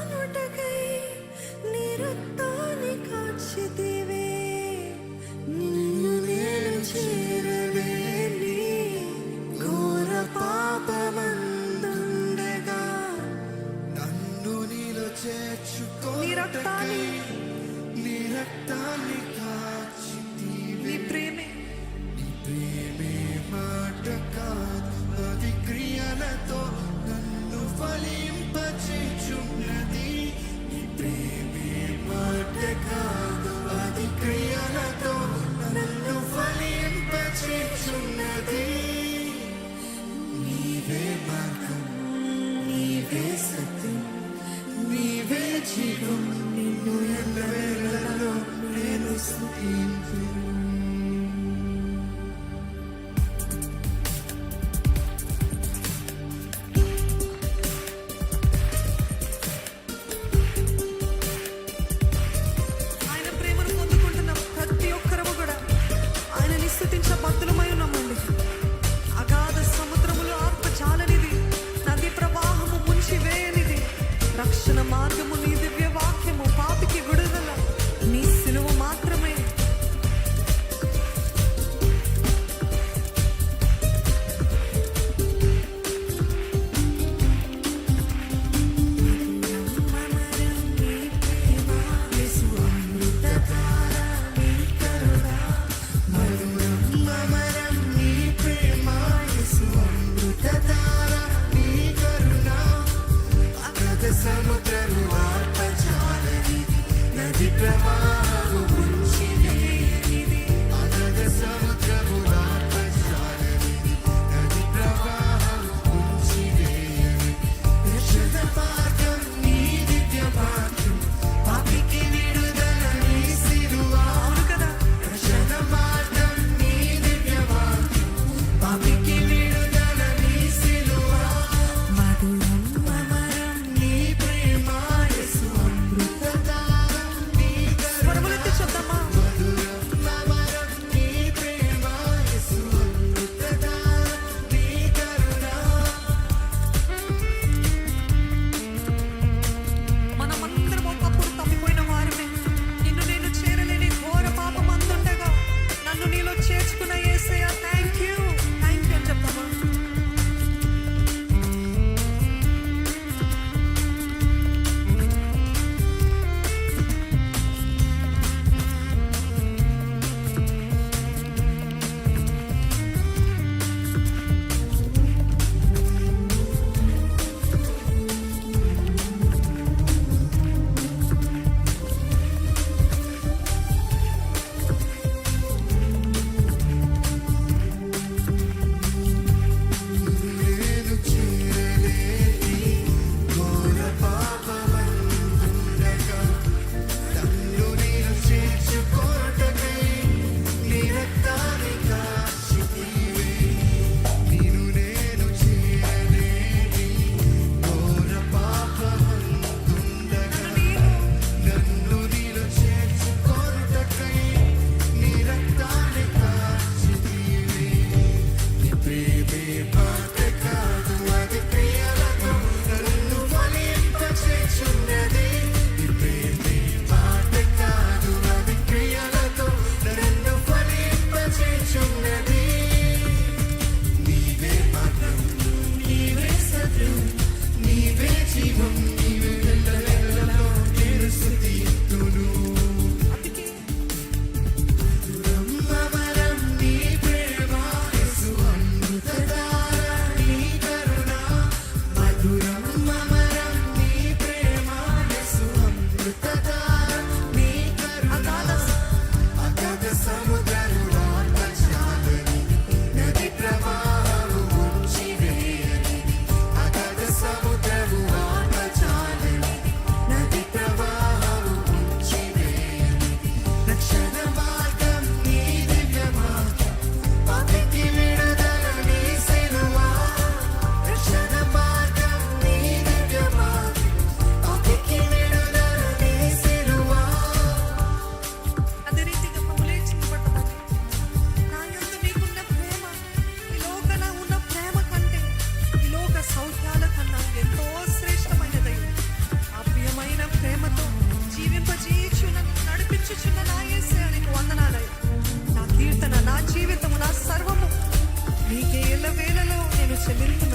కానుటకై నీ రక్తాన్ని కార్చితివే. నిన్ను నేను చేరలేని ఘోర పాపమందుండగా నన్ను నీలో నీ రక్తాన్ని కాచితివే. నీ ప్రేమే మాట కాదు, అది క్రియలతో నన్ను ఫలింపచేయుచున్నది. నీ ప్రేమే మాట కాదు, అది క్రియలతో నన్ను ఫలింపచేయుచున్నది. నీవే మార్గం, నీవే సత్యం, నీవే జీవం. నిన్ను ఎల్లవేళలలో నేను స్తుతింతును. బద్దులమై ఉన్నామండి. అగాధ సముద్రములు ఆత్మ చాలనిది, నది ప్రవాహము ముంచి వేయనిది. రక్షణ మార్గము నీ దివ్య వాక్యము, పాపికి విడుదల నీ సిలువ మాత్రమే. సముద్రము ఆర్పచాలనిది, నది ప్రవాహము ముంచి వేయనిది. అగాధ సముద్రము ఆర్పచాలనిది, నది ప్రవాహము ముంచి వేయనిది. రక్షణ మార్గం నీ దివ్య వాక్యం, పాపికి విడుదల నీ సిలువ. రక్షణ మార్గం నీ దివ్య వాక్యం, పాపికి విడుదల నీ సిలువ. స్వరములెత్తి చూద్దాం. చెల్లింపు